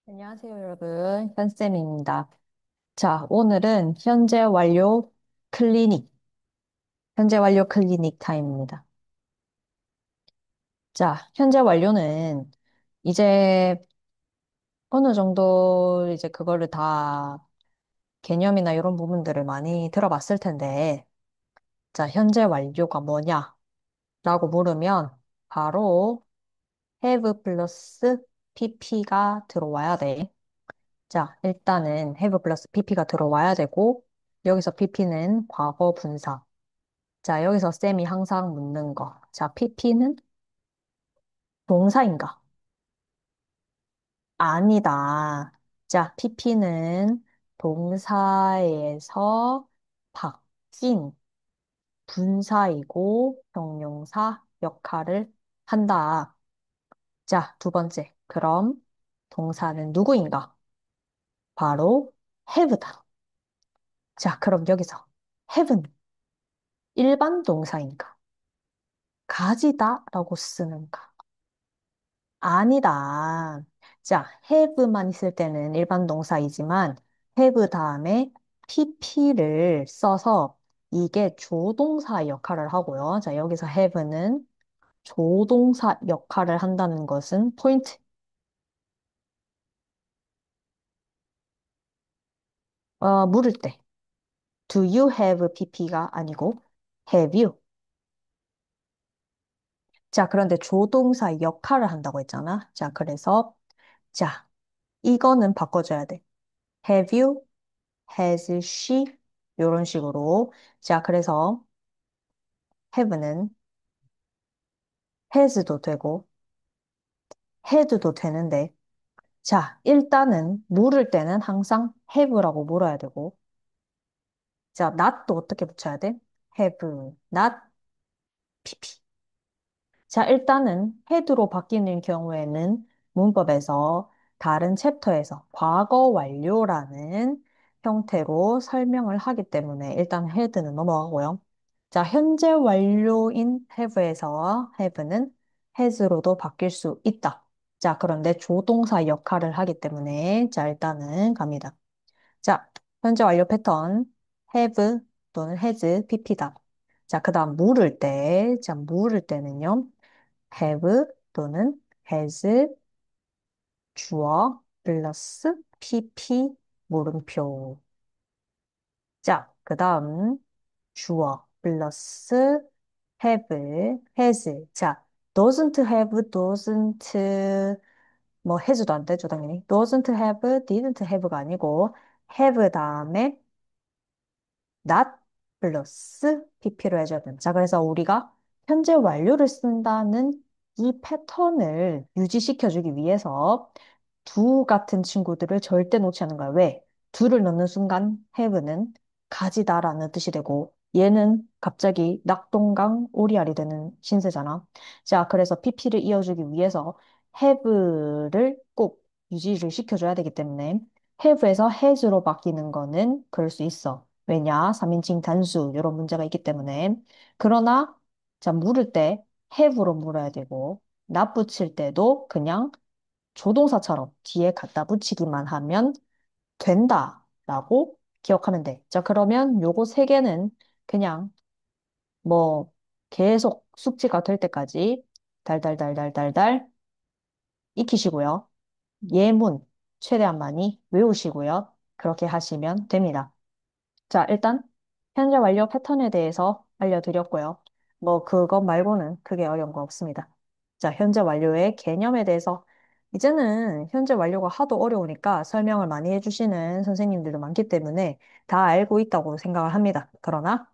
안녕하세요, 여러분. 현쌤입니다. 자, 오늘은 현재 완료 클리닉 타임입니다. 자, 현재 완료는 이제 어느 정도 이제 그거를 다 개념이나 이런 부분들을 많이 들어봤을 텐데, 자, 현재 완료가 뭐냐라고 물으면 바로 have 플러스 pp가 들어와야 돼. 자, 일단은 have 플러스 pp가 들어와야 되고, 여기서 pp는 과거 분사. 자, 여기서 쌤이 항상 묻는 거. 자, pp는 동사인가? 아니다. 자, pp는 동사에서 바뀐 분사이고 형용사 역할을 한다. 자, 두 번째. 그럼 동사는 누구인가? 바로 have다. 자, 그럼 여기서 have는 일반 동사인가? 가지다라고 쓰는가? 아니다. 자, have만 있을 때는 일반 동사이지만 have 다음에 pp를 써서 이게 조동사 역할을 하고요. 자, 여기서 have는 조동사 역할을 한다는 것은 포인트. 물을 때. Do you have pp가 아니고 have you. 자, 그런데 조동사 역할을 한다고 했잖아. 자, 그래서 자, 이거는 바꿔줘야 돼. Have you? Has she? 이런 식으로. 자, 그래서 have는 has도 되고 had도 되는데, 자, 일단은 물을 때는 항상 have라고 물어야 되고, 자, not도 어떻게 붙여야 돼? have, not, pp. 자, 일단은 had로 바뀌는 경우에는 문법에서 다른 챕터에서 과거 완료라는 형태로 설명을 하기 때문에 일단 had는 넘어가고요. 자, 현재 완료인 have에서 have는 has로도 바뀔 수 있다. 자, 그런데 조동사 역할을 하기 때문에 자, 일단은 갑니다. 자, 현재 완료 패턴 have 또는 has, pp다. 자, 그다음 물을 때, 자, 물을 때는요. have 또는 has 주어 플러스 pp 물음표. 자, 그 다음 주어 플러스 have, has. 자, doesn't have, doesn't 뭐 has도 안 되죠, 당연히. doesn't have, didn't have가 아니고 have 다음에 not 플러스 pp로 해줘야 됩니다. 자, 그래서 우리가 현재 완료를 쓴다는 이 패턴을 유지시켜주기 위해서 두 같은 친구들을 절대 놓지 않는 거야. 왜? 두를 넣는 순간 have는 가지다라는 뜻이 되고 얘는 갑자기 낙동강 오리알이 되는 신세잖아. 자, 그래서 pp를 이어주기 위해서 have를 꼭 유지를 시켜줘야 되기 때문에 have에서 has로 바뀌는 거는 그럴 수 있어. 왜냐? 3인칭 단수 이런 문제가 있기 때문에. 그러나 자, 물을 때 have로 물어야 되고 not 붙일 때도 그냥 조동사처럼 뒤에 갖다 붙이기만 하면 된다라고 기억하면 돼. 자, 그러면 요거 세 개는 그냥 뭐 계속 숙지가 될 때까지 달달달달달달 익히시고요. 예문 최대한 많이 외우시고요. 그렇게 하시면 됩니다. 자, 일단 현재 완료 패턴에 대해서 알려드렸고요. 뭐 그것 말고는 크게 어려운 거 없습니다. 자, 현재 완료의 개념에 대해서 이제는 현재 완료가 하도 어려우니까 설명을 많이 해주시는 선생님들도 많기 때문에 다 알고 있다고 생각을 합니다. 그러나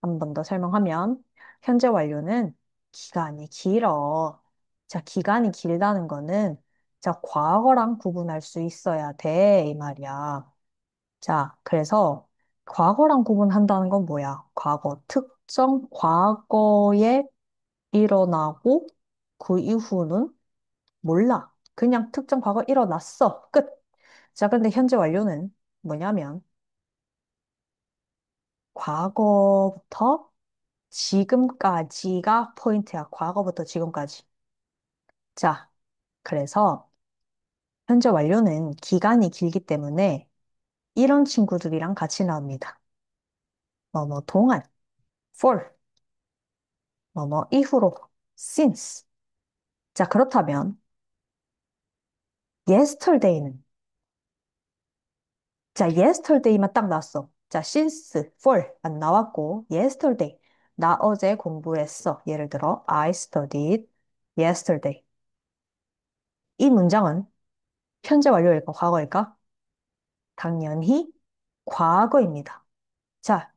한 번 더 설명하면 현재 완료는 기간이 길어. 자, 기간이 길다는 거는 자, 과거랑 구분할 수 있어야 돼, 이 말이야. 자, 그래서 과거랑 구분한다는 건 뭐야? 과거, 특정 과거에 일어나고 그 이후는 몰라. 그냥 특정 과거 일어났어. 끝. 자, 근데 현재 완료는 뭐냐면 과거부터 지금까지가 포인트야. 과거부터 지금까지. 자, 그래서 현재 완료는 기간이 길기 때문에 이런 친구들이랑 같이 나옵니다. 뭐뭐 동안, for, 뭐뭐 이후로, since. 자, 그렇다면 yesterday는 자, yesterday만 딱 나왔어. 자, since, for 안 나왔고 yesterday. 나 어제 공부했어. 예를 들어 I studied yesterday. 이 문장은 현재 완료일까, 과거일까? 당연히 과거입니다. 자,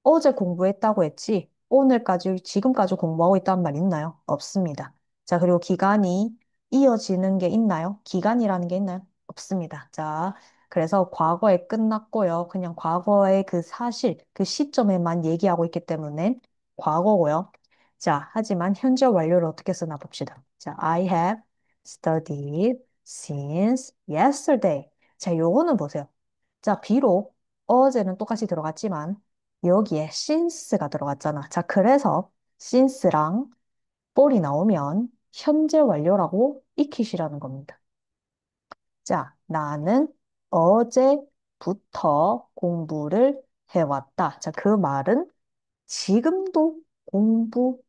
어제 공부했다고 했지. 오늘까지, 지금까지 공부하고 있다는 말 있나요? 없습니다. 자, 그리고 기간이 이어지는 게 있나요? 기간이라는 게 있나요? 없습니다. 자, 그래서 과거에 끝났고요. 그냥 과거의 그 사실, 그 시점에만 얘기하고 있기 때문에 과거고요. 자, 하지만 현재 완료를 어떻게 쓰나 봅시다. 자, I have studied since yesterday. 자, 요거는 보세요. 자, 비록 어제는 똑같이 들어갔지만 여기에 since가 들어갔잖아. 자, 그래서 since랑 for이 나오면 현재 완료라고 익히시라는 겁니다. 자, 나는 어제부터 공부를 해왔다. 자, 그 말은 지금도 공부한다.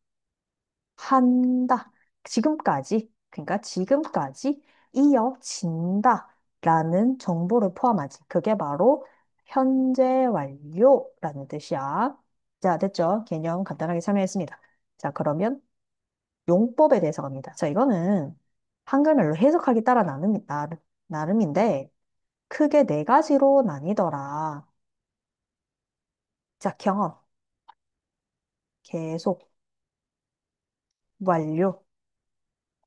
지금까지, 그러니까 지금까지 이어진다. 라는 정보를 포함하지. 그게 바로 현재 완료라는 뜻이야. 자, 됐죠? 개념 간단하게 설명했습니다. 자, 그러면 용법에 대해서 갑니다. 자, 이거는 한글말로 해석하기 따라 나름인데, 크게 네 가지로 나뉘더라. 자, 경험, 계속, 완료,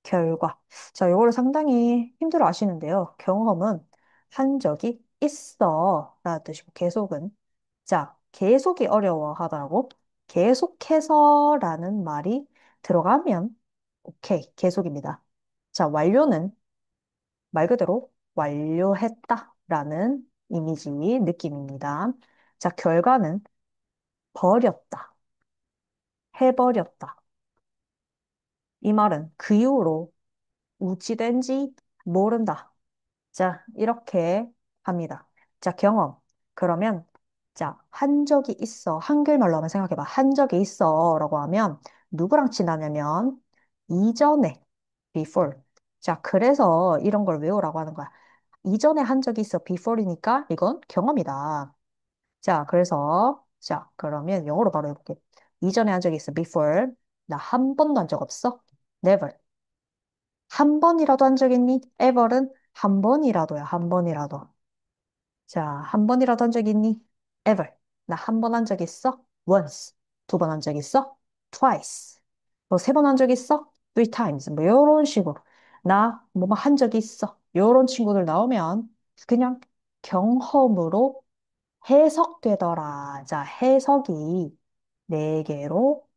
결과. 자, 요거를 상당히 힘들어 하시는데요. 경험은 한 적이 있어. 라는 뜻이고, 계속은. 자, 계속이 어려워 하더라고. 계속해서 라는 말이 들어가면, 오케이, 계속입니다. 자, 완료는 말 그대로 완료했다. 라는 이미지, 느낌입니다. 자, 결과는 버렸다. 해버렸다. 이 말은 그 이후로 우찌된지 모른다. 자, 이렇게 합니다. 자, 경험. 그러면, 자, 한 적이 있어. 한글말로 한번 생각해봐. 한 적이 있어. 라고 하면, 누구랑 친하냐면, 이전에, before. 자, 그래서 이런 걸 외우라고 하는 거야. 이전에 한 적이 있어. before이니까 이건 경험이다. 자, 그래서, 자, 그러면 영어로 바로 해볼게. 이전에 한 적이 있어. before. 나 한 번도 한 적 없어. never. 한 번이라도 한 적 있니? ever은 한 번이라도야, 한 번이라도. 자, 한 번이라도 한 적 있니? ever. 나 한 번 한 적 있어? once. 두 번 한 적 있어? twice. 뭐 세 번 한 적 있어? three times. 뭐 요런 식으로. 나 뭐 한 적이 있어. 요런 친구들 나오면 그냥 경험으로 해석되더라. 자, 해석이 네 개로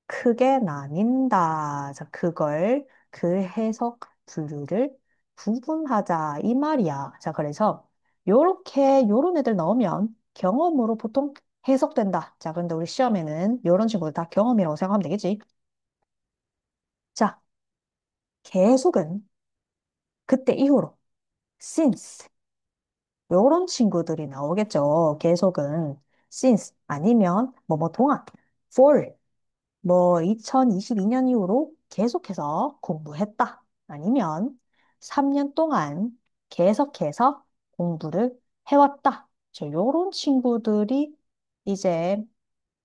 크게 나뉜다. 자, 그걸 그 해석 분류를 구분하자 이 말이야. 자, 그래서 요렇게 요런 애들 나오면 경험으로 보통 해석된다. 자, 근데 우리 시험에는 요런 친구들 다 경험이라고 생각하면 되겠지. 자, 계속은 그때 이후로 since 요런 친구들이 나오겠죠. 계속은 since 아니면 뭐뭐 동안 for 뭐 2022년 이후로 계속해서 공부했다. 아니면 3년 동안 계속해서 공부를 해왔다. 요런 친구들이 이제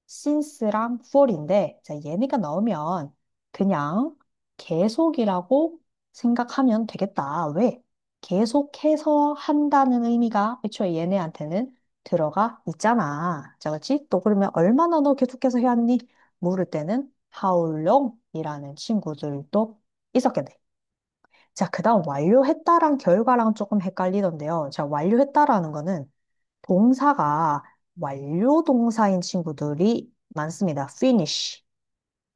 since랑 for인데, 자, 얘네가 나오면 그냥 계속이라고 생각하면 되겠다. 왜? 계속해서 한다는 의미가 애초에 얘네한테는 들어가 있잖아. 자, 그렇지? 또 그러면 얼마나 너 계속해서 해왔니? 물을 때는 how long 이라는 친구들도 있었겠네. 자, 그 다음 완료했다랑 결과랑 조금 헷갈리던데요. 자, 완료했다라는 거는 동사가 완료 동사인 친구들이 많습니다. finish.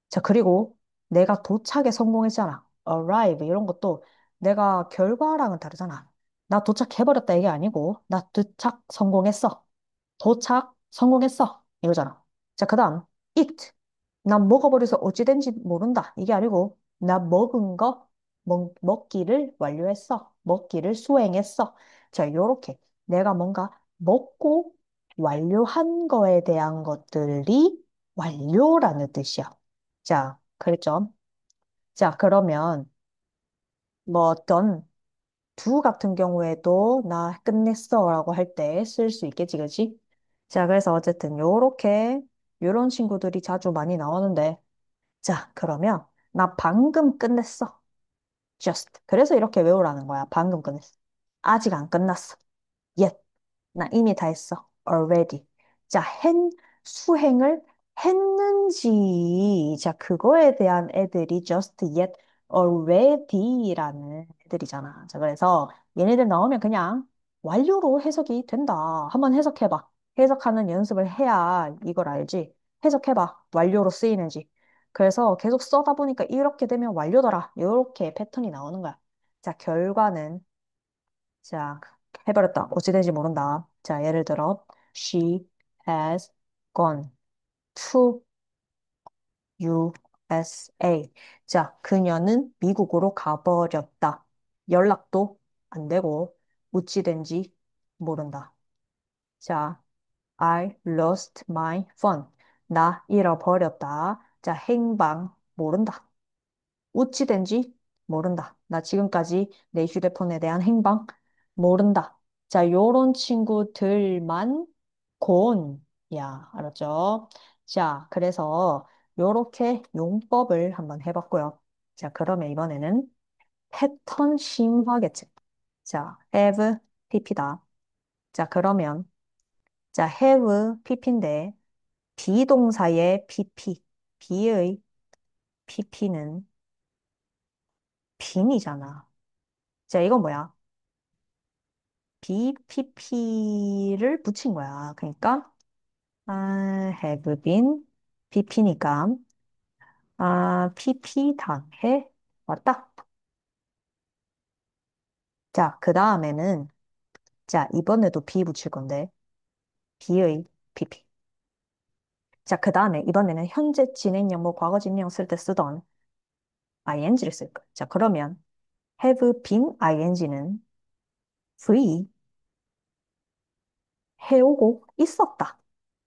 자, 그리고 내가 도착에 성공했잖아. arrive 이런 것도 내가 결과랑은 다르잖아. 나 도착해버렸다 이게 아니고 나 도착 성공했어. 도착 성공했어. 이거잖아. 자, 그 다음 eat. 나 먹어버려서 어찌 된지 모른다. 이게 아니고 나 먹은 거 먹기를 완료했어. 먹기를 수행했어. 자, 요렇게 내가 뭔가 먹고 완료한 거에 대한 것들이 완료라는 뜻이야. 자, 그랬죠? 자, 그러면 뭐 어떤 두 같은 경우에도 나 끝냈어 라고 할 때 쓸 수 있겠지, 그지? 자, 그래서 어쨌든 요렇게 요런 친구들이 자주 많이 나오는데 자, 그러면 나 방금 끝냈어. just. 그래서 이렇게 외우라는 거야. 방금 끝냈어. 아직 안 끝났어. yet. 나 이미 다 했어. already. 자, 수행을 했는지. 자, 그거에 대한 애들이 just yet already라는 애들이잖아. 자, 그래서 얘네들 나오면 그냥 완료로 해석이 된다. 한번 해석해봐. 해석하는 연습을 해야 이걸 알지. 해석해봐. 완료로 쓰이는지. 그래서 계속 써다 보니까 이렇게 되면 완료더라. 이렇게 패턴이 나오는 거야. 자, 결과는 자, 해버렸다. 어찌 된지 모른다. 자, 예를 들어, she has gone to USA. 자, 그녀는 미국으로 가버렸다. 연락도 안 되고, 어찌 된지 모른다. 자, I lost my phone. 나 잃어버렸다. 자, 행방 모른다. 어찌 된지 모른다. 나 지금까지 내 휴대폰에 대한 행방 모른다. 자, 요런 친구들만 곤야, 알았죠? 자, 그래서 요렇게 용법을 한번 해봤고요. 자, 그러면 이번에는 패턴 심화겠지. 자, have, pp다. 자, 그러면 자, have, pp인데 비동사의 pp, 비의 pp는 빈이잖아. 자, 이건 뭐야? BPP를 붙인 거야. 그러니까 have been BP니까 PP 당해 왔다. 자, 그 다음에는 자, 이번에도 B 붙일 건데 B의 PP. 자, 그 다음에 이번에는 현재 진행형, 뭐 과거 진행형 쓸 때 쓰던 ing를 쓸 거야. 자, 그러면 have been ing는 V 해오고 있었다.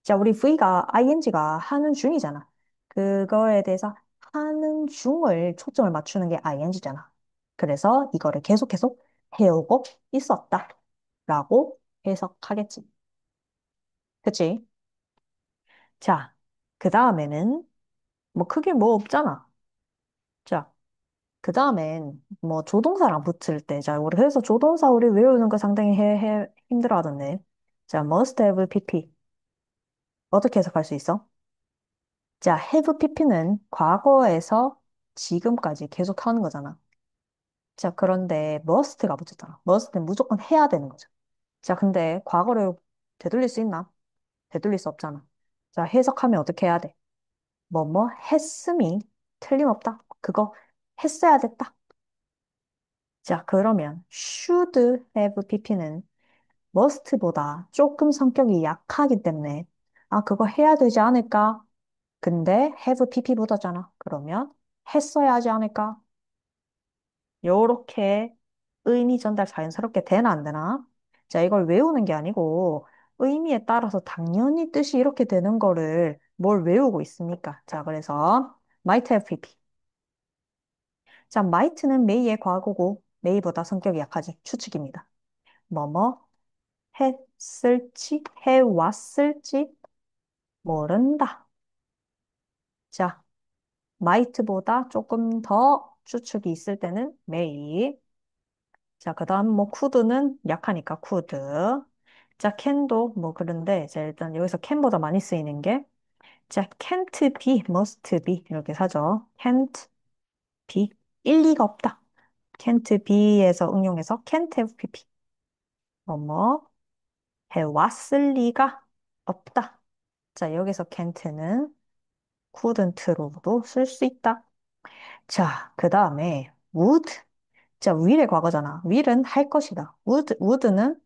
자, 우리 V가 ing가 하는 중이잖아. 그거에 대해서 하는 중을 초점을 맞추는 게 ing잖아. 그래서 이거를 계속 해오고 있었다. 라고 해석하겠지. 그치? 자, 그 다음에는 뭐 크게 뭐 없잖아. 자, 그 다음엔 뭐 조동사랑 붙을 때, 자, 우리 그래서 조동사 우리 외우는 거 상당히 힘들어 하던데. 자, must have pp. 어떻게 해석할 수 있어? 자, have pp는 과거에서 지금까지 계속 하는 거잖아. 자, 그런데 must가 붙었잖아. must는 무조건 해야 되는 거죠. 자, 근데 과거를 되돌릴 수 있나? 되돌릴 수 없잖아. 자, 해석하면 어떻게 해야 돼? 뭐 했음이 틀림없다. 그거 했어야 됐다. 자, 그러면 should have pp는 must보다 조금 성격이 약하기 때문에 그거 해야 되지 않을까? 근데 have pp 붙었잖아. 그러면 했어야 하지 않을까? 요렇게 의미 전달 자연스럽게 되나 안 되나? 자, 이걸 외우는 게 아니고 의미에 따라서 당연히 뜻이 이렇게 되는 거를 뭘 외우고 있습니까? 자, 그래서 might have pp. 자, might는 may의 과거고 may보다 성격이 약하지. 추측입니다. 뭐뭐 했을지 해왔을지 모른다. 자, might보다 조금 더 추측이 있을 때는 may. 자, 그 다음 뭐 could는 약하니까 could. 자, can도 뭐 그런데 자, 일단 여기서 can보다 많이 쓰이는 게 자, can't be, must be 이렇게 사죠. can't be 일리가 없다. can't be에서 응용해서 can't have pp. 뭐뭐 해왔을 리가 없다. 자, 여기서 can't는 couldn't로도 쓸 수 있다. 자, 그 다음에 would. 자, will의 과거잖아. will은 할 것이다. would는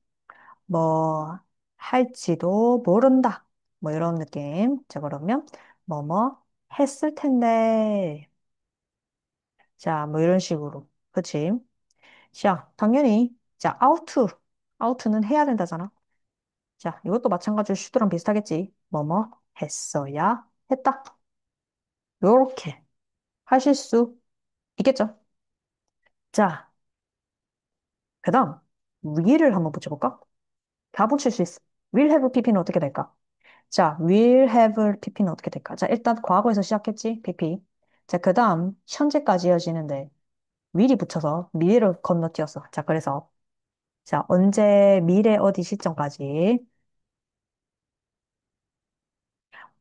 뭐 할지도 모른다. 뭐 이런 느낌. 자, 그러면 뭐뭐 했을 텐데. 자, 뭐 이런 식으로. 그치? 자, 당연히, 자, out는 해야 된다잖아. 자, 이것도 마찬가지로 should랑 비슷하겠지. 뭐뭐 했어야 했다. 요렇게 하실 수 있겠죠? 자, 그 다음, will을 한번 붙여볼까? 다 붙일 수 있어. will have pp는 어떻게 될까? 자, will have pp는 어떻게 될까? 자, 일단 과거에서 시작했지, pp. 자, 그 다음, 현재까지 이어지는데, will이 붙여서 미래를 건너뛰었어. 자, 그래서, 자, 언제, 미래 어디 시점까지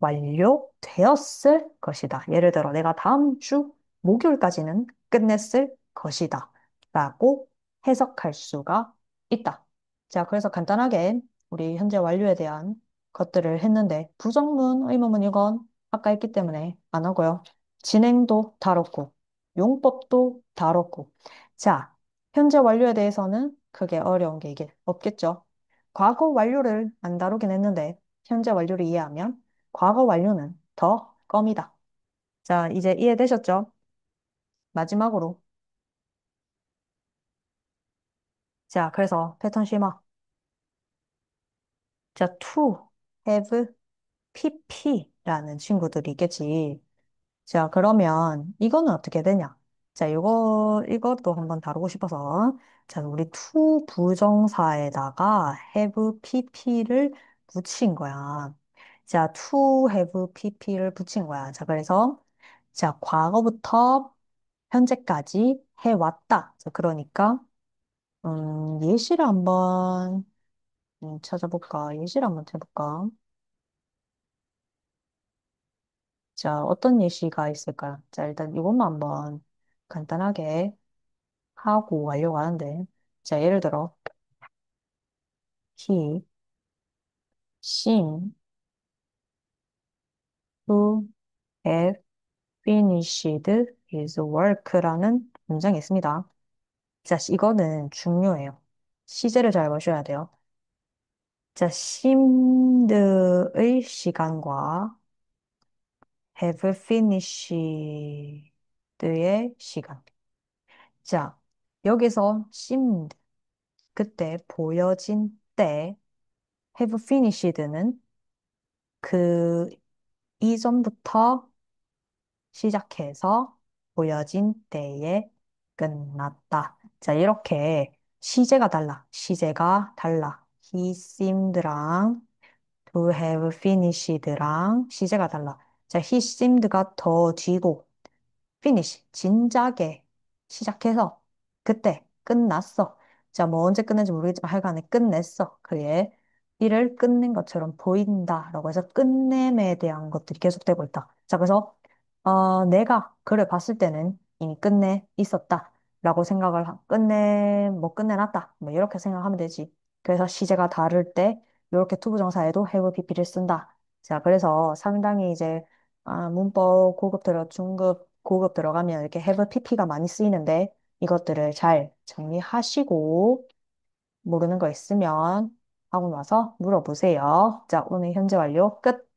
완료되었을 것이다. 예를 들어, 내가 다음 주 목요일까지는 끝냈을 것이다. 라고 해석할 수가 있다. 자, 그래서 간단하게 우리 현재 완료에 대한 것들을 했는데, 부정문, 의문문 이건 아까 했기 때문에 안 하고요. 진행도 다뤘고, 용법도 다뤘고. 자, 현재 완료에 대해서는 크게 어려운 게 이게 없겠죠. 과거 완료를 안 다루긴 했는데, 현재 완료를 이해하면 과거 완료는 더 껌이다. 자, 이제 이해되셨죠? 마지막으로. 자, 그래서 패턴 쉬마. 자, to have pp라는 친구들이 있겠지. 자, 그러면 이거는 어떻게 되냐? 자, 이것도 한번 다루고 싶어서. 자, 우리 to 부정사에다가 have pp를 붙인 거야. 자, to have pp를 붙인 거야. 자, 그래서 자, 과거부터 현재까지 해왔다. 자, 그러니까 예시를 한번 찾아볼까? 예시를 한번 해볼까? 자, 어떤 예시가 있을까요? 자, 일단 이것만 한번 간단하게 하고 가려고 하는데, 자, 예를 들어, he seemed to have finished his work라는 문장이 있습니다. 자, 이거는 중요해요. 시제를 잘 보셔야 돼요. 자, seemed의 시간과 have finished의 시간. 자, 여기서 seemed, 그때 보여진 때, have finished는 그 이전부터 시작해서 보여진 때에 끝났다. 자, 이렇게 시제가 달라. 시제가 달라. He seemed랑 to have finished랑 시제가 달라. 자, he seemed가 더 뒤고 finish, 진작에 시작해서 그때 끝났어. 자, 뭐 언제 끝낸지 모르겠지만 하여간에 끝냈어. 그의 일을 끝낸 것처럼 보인다라고 해서 끝냄에 대한 것들이 계속되고 있다. 자, 그래서 내가 그를 봤을 때는 이미 끝내 있었다. 라고 생각을, 뭐 끝내놨다. 뭐 이렇게 생각하면 되지. 그래서 시제가 다를 때 이렇게 투부정사에도 have pp를 쓴다. 자, 그래서 상당히 이제 문법 중급, 고급 들어가면 이렇게 have pp가 많이 쓰이는데 이것들을 잘 정리하시고 모르는 거 있으면 학원 와서 물어보세요. 자, 오늘 현재 완료 끝.